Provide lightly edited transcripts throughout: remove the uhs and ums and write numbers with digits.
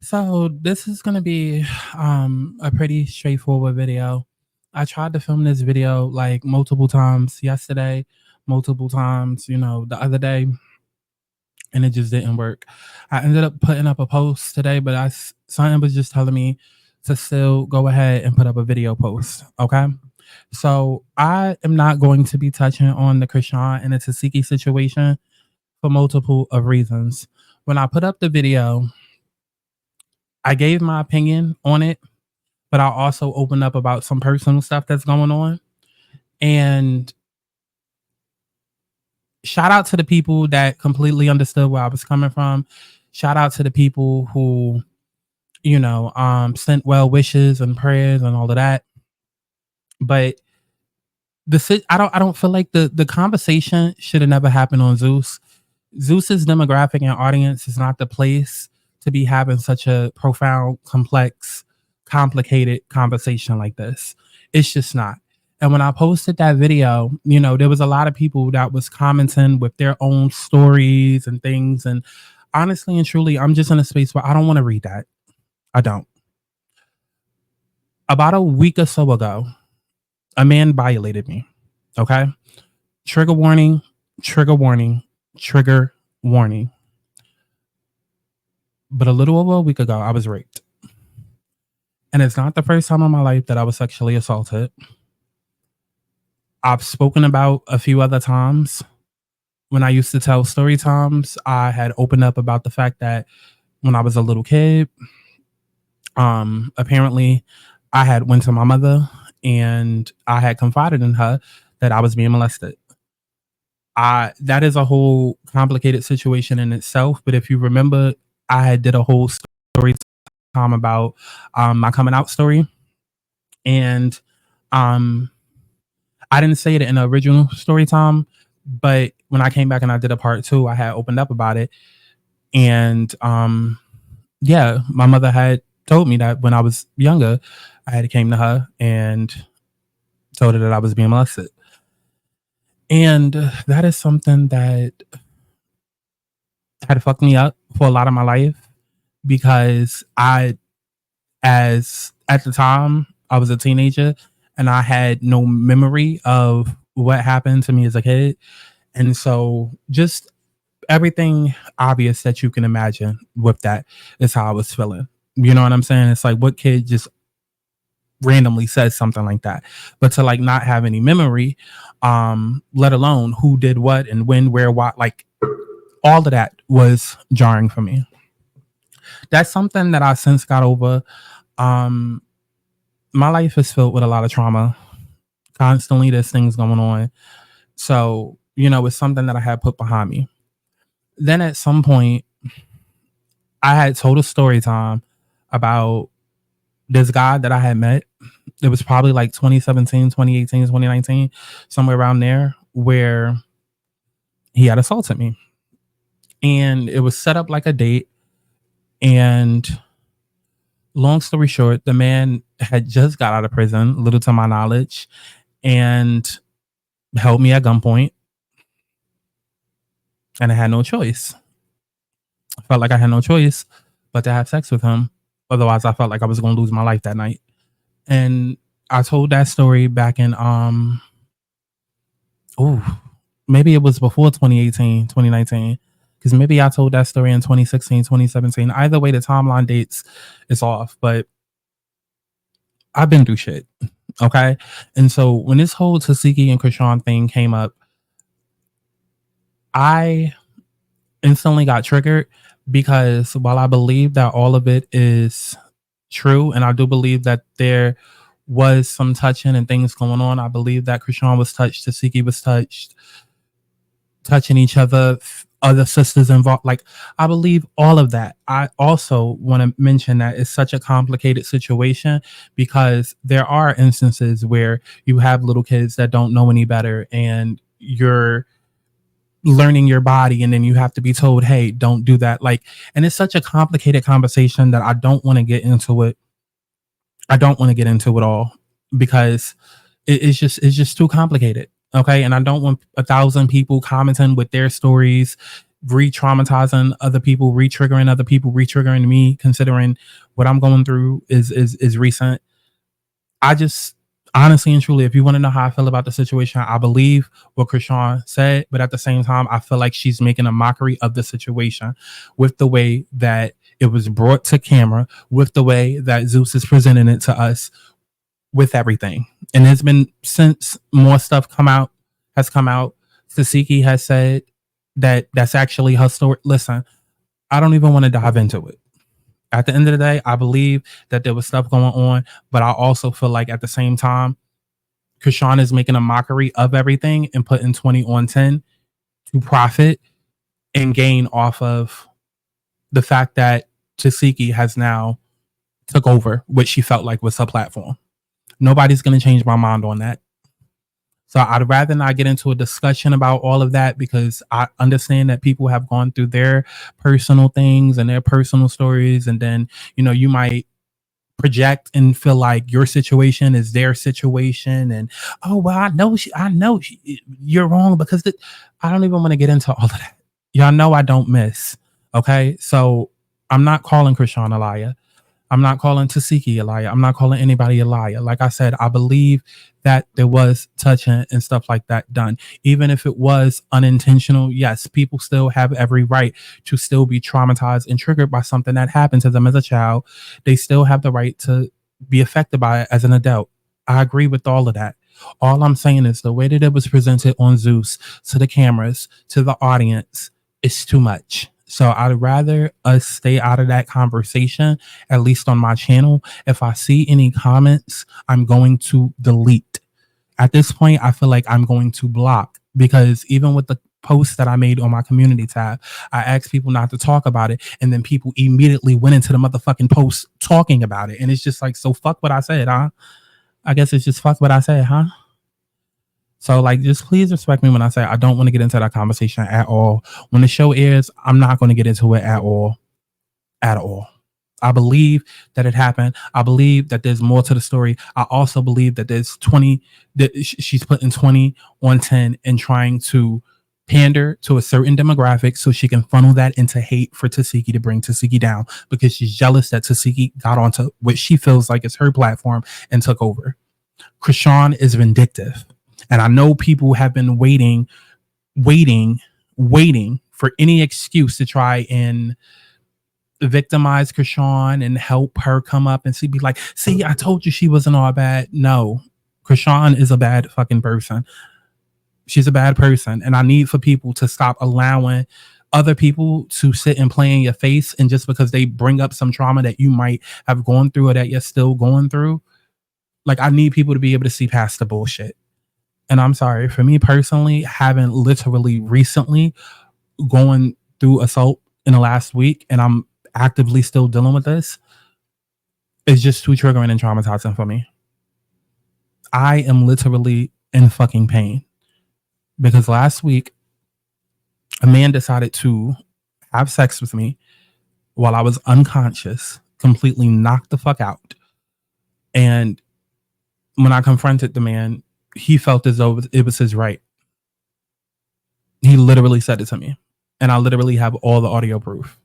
So this is gonna be a pretty straightforward video. I tried to film this video like multiple times yesterday, multiple times, the other day, and it just didn't work. I ended up putting up a post today, but something was just telling me to still go ahead and put up a video post. Okay. So I am not going to be touching on the Chrisean and the Tesehki situation for multiple of reasons. When I put up the video, I gave my opinion on it, but I also opened up about some personal stuff that's going on. And shout out to the people that completely understood where I was coming from. Shout out to the people who, sent well wishes and prayers and all of that. But I don't feel like the conversation should have never happened on ZEUS. ZEUS's demographic and audience is not the place to be having such a profound, complex, complicated conversation like this. It's just not. And when I posted that video, there was a lot of people that was commenting with their own stories and things. And honestly and truly, I'm just in a space where I don't want to read that. I don't. About a week or so ago, a man violated me. Okay. Trigger warning, trigger warning, trigger warning. But a little over a week ago, I was raped. And it's not the first time in my life that I was sexually assaulted. I've spoken about a few other times. When I used to tell story times, I had opened up about the fact that when I was a little kid, apparently I had went to my mother and I had confided in her that I was being molested. That is a whole complicated situation in itself. But if you remember, I had did a whole story time about my coming out story. And I didn't say it in the original story time, but when I came back and I did a part 2, I had opened up about it. And yeah, my mother had told me that when I was younger, I had came to her and told her that I was being molested. And that is something that had fucked me up for a lot of my life because at the time I was a teenager and I had no memory of what happened to me as a kid. And so just everything obvious that you can imagine with that is how I was feeling. You know what I'm saying? It's like, what kid just randomly says something like that? But to like not have any memory, let alone who did what and when, where, why, like all of that was jarring for me. That's something that I since got over. My life is filled with a lot of trauma. Constantly there's things going on. So, it's something that I had put behind me. Then at some point, I had told a story time about this guy that I had met. It was probably like 2017, 2018, 2019, somewhere around there, where he had assaulted me. And it was set up like a date. And long story short, the man had just got out of prison, little to my knowledge, and held me at gunpoint. And I had no choice. I felt like I had no choice but to have sex with him. Otherwise, I felt like I was going to lose my life that night. And I told that story back in, maybe it was before 2018, 2019. Because maybe I told that story in 2016, 2017. Either way, the timeline dates is off. But I've been through shit. Okay. And so when this whole Tesehki and Chrisean thing came up, I instantly got triggered because while I believe that all of it is true, and I do believe that there was some touching and things going on, I believe that Chrisean was touched, Tesehki was touched, touching each other, other sisters involved. Like, I believe all of that. I also want to mention that it's such a complicated situation because there are instances where you have little kids that don't know any better and you're learning your body and then you have to be told, hey, don't do that. Like, and it's such a complicated conversation that I don't want to get into it. I don't want to get into it all because it's just too complicated. Okay. And I don't want 1,000 people commenting with their stories re-traumatizing other people, re-triggering other people, re-triggering me, considering what I'm going through is recent. I just honestly and truly, if you want to know how I feel about the situation, I believe what Chrisean said, but at the same time, I feel like she's making a mockery of the situation with the way that it was brought to camera, with the way that ZEUS is presenting it to us, with everything. And there's been, since more stuff has come out, Tesehki has said that that's actually her story. Listen, I don't even want to dive into it. At the end of the day, I believe that there was stuff going on, but I also feel like at the same time, Chrisean is making a mockery of everything and putting 20 on 10 to profit and gain off of the fact that Tesehki has now took over what she felt like was her platform. Nobody's going to change my mind on that. So I'd rather not get into a discussion about all of that, because I understand that people have gone through their personal things and their personal stories. And then, you might project and feel like your situation is their situation. And, oh, well, I know you're wrong because I don't even want to get into all of that. Y'all know I don't miss. Okay. So I'm not calling Chrisean a liar. I'm not calling Tesehki a liar. I'm not calling anybody a liar. Like I said, I believe that there was touching and stuff like that done. Even if it was unintentional, yes, people still have every right to still be traumatized and triggered by something that happened to them as a child. They still have the right to be affected by it as an adult. I agree with all of that. All I'm saying is the way that it was presented on ZEUS, to the cameras, to the audience, is too much. So I'd rather us stay out of that conversation, at least on my channel. If I see any comments, I'm going to delete. At this point, I feel like I'm going to block, because even with the post that I made on my community tab, I asked people not to talk about it, and then people immediately went into the motherfucking post talking about it. And it's just like, so fuck what I said, huh? I guess it's just fuck what I said, huh? So, like, just please respect me when I say I don't want to get into that conversation at all. When the show airs, I'm not going to get into it at all. At all. I believe that it happened. I believe that there's more to the story. I also believe that there's 20, that she's putting 20 on 10 and trying to pander to a certain demographic so she can funnel that into hate for Tesehki, to bring Tesehki down, because she's jealous that Tesehki got onto what she feels like is her platform and took over. Chrisean is vindictive. And I know people have been waiting for any excuse to try and victimize Chrisean and help her come up and be like, see, I told you she wasn't all bad. No, Chrisean is a bad fucking person. She's a bad person. And I need for people to stop allowing other people to sit and play in your face. And just because they bring up some trauma that you might have gone through or that you're still going through, like, I need people to be able to see past the bullshit. And I'm sorry, for me personally, having literally recently going through assault in the last week, and I'm actively still dealing with this, is just too triggering and traumatizing for me. I am literally in fucking pain, because last week a man decided to have sex with me while I was unconscious, completely knocked the fuck out. And when I confronted the man, he felt as though it was his right. He literally said it to me, and I literally have all the audio proof.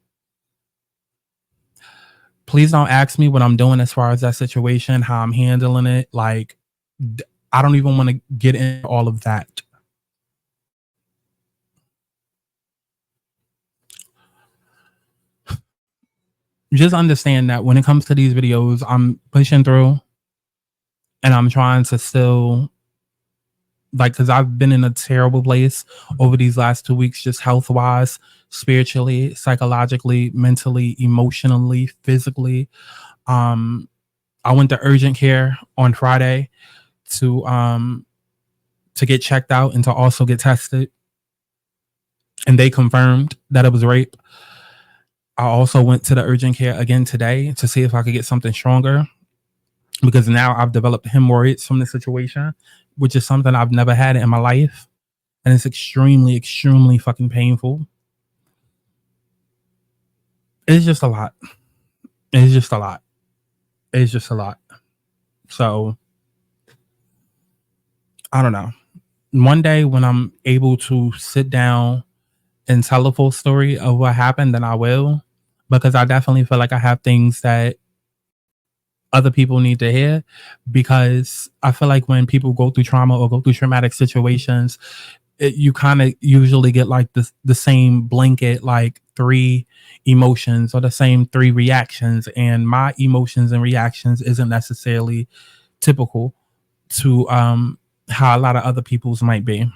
Please don't ask me what I'm doing as far as that situation, how I'm handling it. Like, I don't even want to get into all of that. Just understand that when it comes to these videos, I'm pushing through, and I'm trying to still, like, because I've been in a terrible place over these last 2 weeks, just health wise, spiritually, psychologically, mentally, emotionally, physically. I went to urgent care on Friday to get checked out and to also get tested, and they confirmed that it was rape. I also went to the urgent care again today to see if I could get something stronger, because now I've developed hemorrhoids from the situation, which is something I've never had in my life. And it's extremely, extremely fucking painful. It's just a lot. It's just a lot. It's just a lot. So, I don't know. One day when I'm able to sit down and tell a full story of what happened, then I will, because I definitely feel like I have things that other people need to hear, because I feel like when people go through trauma or go through traumatic situations, you kind of usually get like the same blanket, like three emotions or the same three reactions, and my emotions and reactions isn't necessarily typical to how a lot of other people's might be.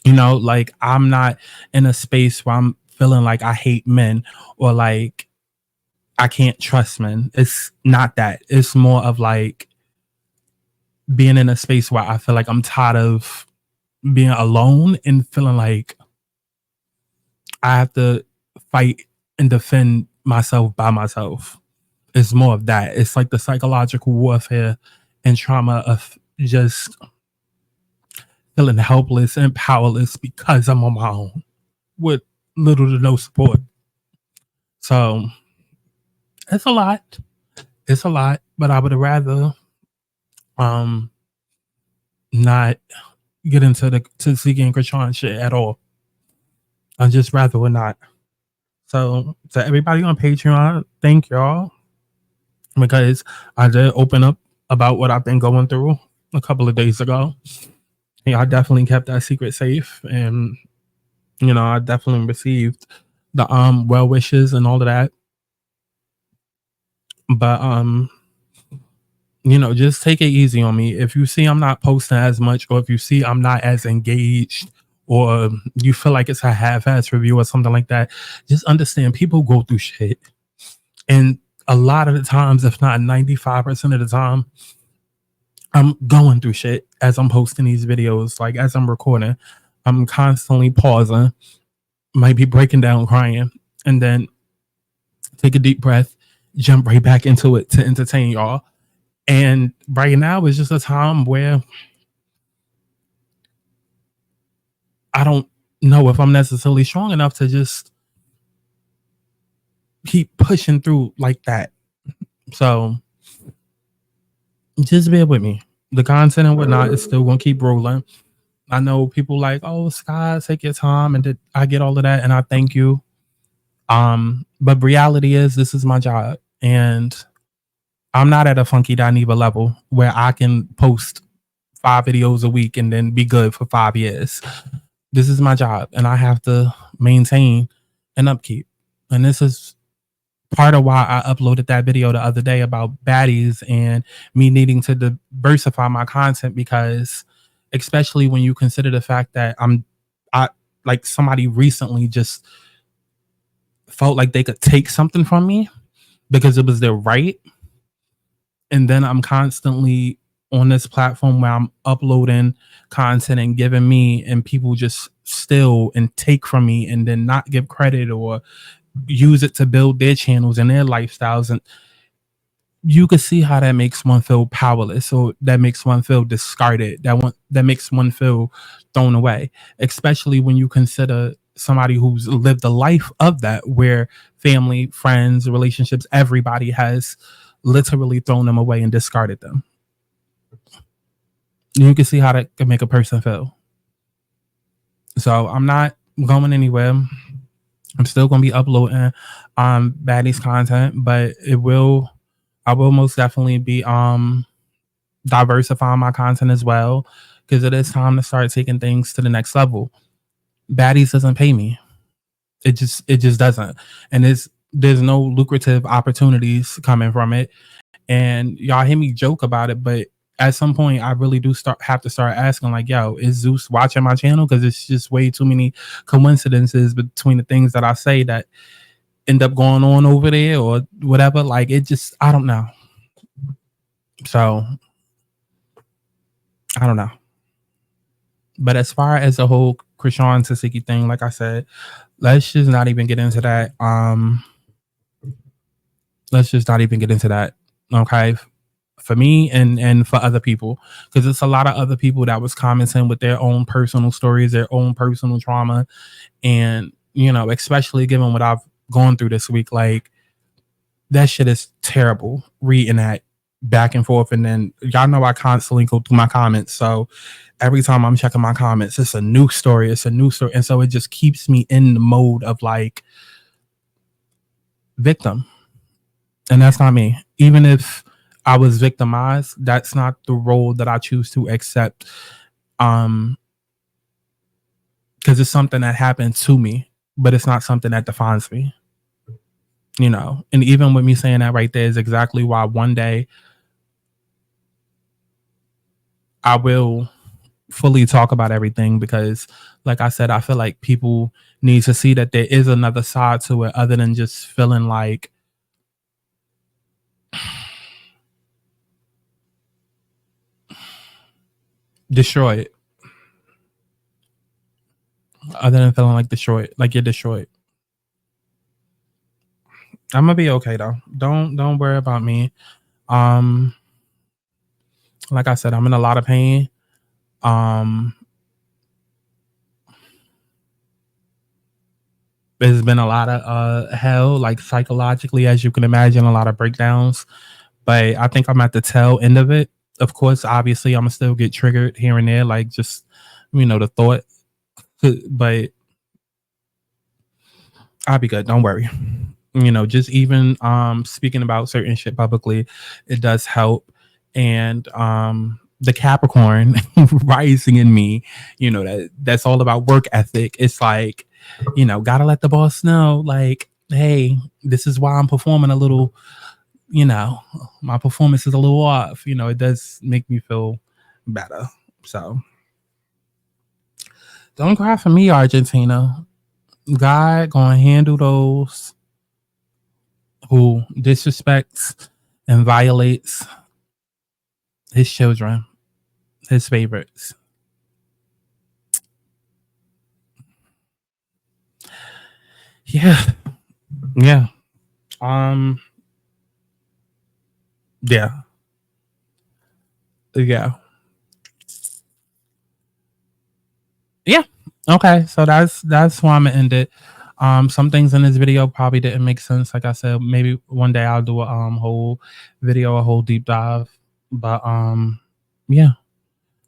You know, like I'm not in a space where I'm feeling like I hate men or like I can't trust men. It's not that. It's more of like being in a space where I feel like I'm tired of being alone and feeling like I have to fight and defend myself by myself. It's more of that. It's like the psychological warfare and trauma of just feeling helpless and powerless because I'm on my own with little to no support. So it's a lot. It's a lot, but I would rather um not get into the Tesehki and Chrisean shit at all. I just rather would not. So to everybody on Patreon, thank y'all, because I did open up about what I've been going through a couple of days ago. Yeah, I definitely kept that secret safe, and you know, I definitely received the well wishes and all of that. But you know, just take it easy on me. If you see I'm not posting as much, or if you see I'm not as engaged, or you feel like it's a half-ass review or something like that, just understand people go through shit. And a lot of the times, if not 95% of the time, I'm going through shit as I'm posting these videos. Like as I'm recording, I'm constantly pausing, might be breaking down, crying, and then take a deep breath, jump right back into it to entertain y'all. And right now is just a time where I don't know if I'm necessarily strong enough to just keep pushing through like that. So just bear with me. The content and whatnot is still gonna keep rolling. I know people like, oh, Sky, take your time, and I get all of that, and I thank you. But reality is, this is my job, and I'm not at a Funky Dineva level where I can post 5 videos a week and then be good for 5 years. This is my job, and I have to maintain and upkeep. And this is part of why I uploaded that video the other day about baddies and me needing to diversify my content, because especially when you consider the fact that I like somebody recently just felt like they could take something from me because it was their right. And then I'm constantly on this platform where I'm uploading content and giving me, and people just steal and take from me and then not give credit or use it to build their channels and their lifestyles. And you can see how that makes one feel powerless, or that makes one feel discarded, that makes one feel thrown away, especially when you consider somebody who's lived a life of that, where family, friends, relationships, everybody has literally thrown them away and discarded them. You can see how that can make a person feel. So I'm not going anywhere. I'm still going to be uploading baddies content, but I will most definitely be diversifying my content as well, because it is time to start taking things to the next level. Baddies doesn't pay me. It just doesn't. And there's no lucrative opportunities coming from it. And y'all hear me joke about it, but at some point I really do have to start asking, like, yo, is Zeus watching my channel? Because it's just way too many coincidences between the things that I say that end up going on over there or whatever. Like, it just, I don't know. So I don't know. But as far as the whole Chrisean Tesehki thing, like I said, let's just not even get into that. Let's just not even get into that. Okay. For me and for other people, because it's a lot of other people that was commenting with their own personal stories, their own personal trauma. And, you know, especially given what I've gone through this week, like, that shit is terrible reading that back and forth. And then y'all know I constantly go through my comments. So every time I'm checking my comments, it's a new story. It's a new story. And so it just keeps me in the mode of like victim. And that's not me. Even if I was victimized, that's not the role that I choose to accept. Because it's something that happened to me, but it's not something that defines me. You know, and even with me saying that right there is exactly why one day I will fully talk about everything, because like I said, I feel like people need to see that there is another side to it other than just feeling like destroyed. Other than feeling like destroyed, like you're destroyed. I'm gonna be okay though. Don't worry about me. Um, like I said, I'm in a lot of pain. Um, there's been a lot of hell, like psychologically, as you can imagine, a lot of breakdowns. But I think I'm at the tail end of it. Of course, obviously, I'm gonna still get triggered here and there, like just the thought. But I'll be good. Don't worry. Just even speaking about certain shit publicly, it does help. And the Capricorn rising in me, that's all about work ethic. It's like, gotta let the boss know, like, hey, this is why I'm performing a little, my performance is a little off. It does make me feel better. So don't cry for me, Argentina. God gonna handle those who disrespects and violates his children, his favorites. Yeah. Yeah. Um yeah. Yeah. Yeah. Okay. So that's why I'm gonna end it. Some things in this video probably didn't make sense. Like I said, maybe one day I'll do a whole video, a whole deep dive. But yeah,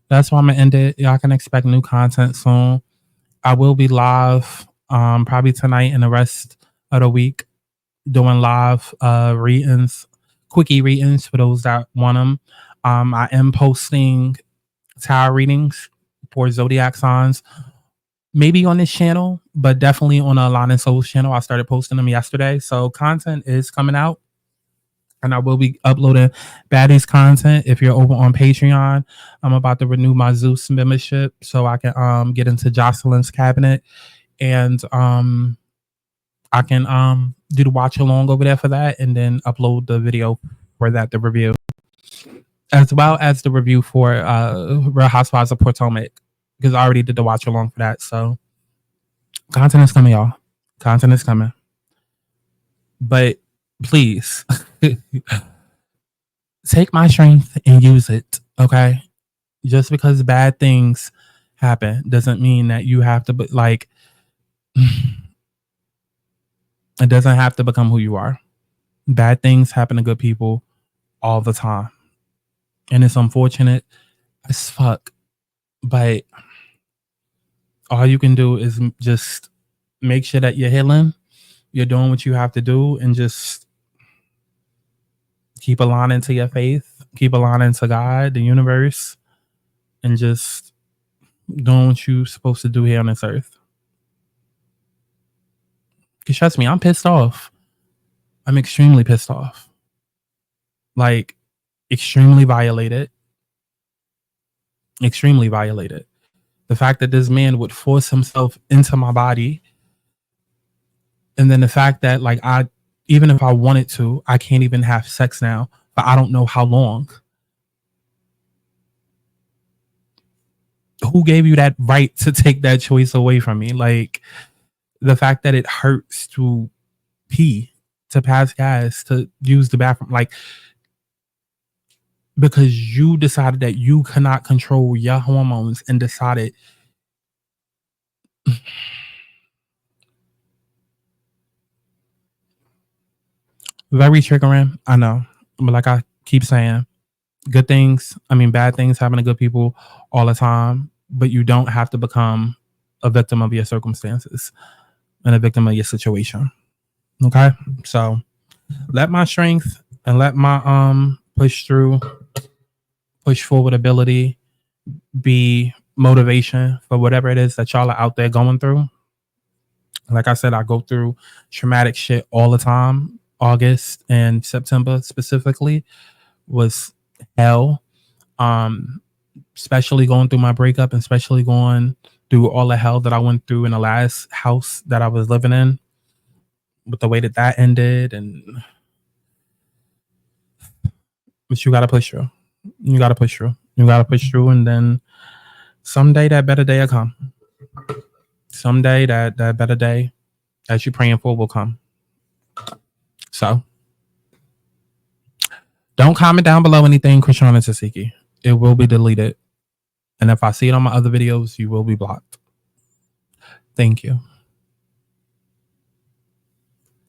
that's why I'm gonna end it. Y'all can expect new content soon. I will be live probably tonight and the rest of the week doing live readings, quickie readings for those that want them. I am posting tarot readings for zodiac signs, maybe on this channel, but definitely on a Line and Souls channel. I started posting them yesterday, so content is coming out. And I will be uploading Baddies content. If you're over on Patreon, I'm about to renew my ZEUS membership so I can get into Jocelyn's cabinet, and I can do the watch along over there for that, and then upload the video for that, the review, as well as the review for Real Housewives of Potomac, because I already did the watch along for that. So content is coming, y'all. Content is coming. But please take my strength and use it. Okay. Just because bad things happen doesn't mean that you have to, but like, it doesn't have to become who you are. Bad things happen to good people all the time. And it's unfortunate as fuck. But all you can do is just make sure that you're healing, you're doing what you have to do, and just keep aligning to your faith, keep aligning to God, the universe, and just doing what you're supposed to do here on this earth. Because trust me, I'm pissed off. I'm extremely pissed off. Like, extremely violated. Extremely violated. The fact that this man would force himself into my body, and then the fact that, like, even if I wanted to, I can't even have sex now, but I don't know how long. Who gave you that right to take that choice away from me? Like, the fact that it hurts to pee, to pass gas, to use the bathroom, like, because you decided that you cannot control your hormones and decided. Very triggering, I know. But like I keep saying, Good things, bad things happen to good people all the time, but you don't have to become a victim of your circumstances and a victim of your situation. Okay? So let my strength and let my push forward ability be motivation for whatever it is that y'all are out there going through. Like I said, I go through traumatic shit all the time. August and September specifically was hell. Especially going through my breakup, and especially going through all the hell that I went through in the last house that I was living in, with the way that ended. But you gotta push through. You gotta push through. You gotta push through, and then someday that better day will come. Someday that better day that you're praying for will come. So don't comment down below anything Chrisean Tesehki. It will be deleted. And if I see it on my other videos, you will be blocked. Thank you.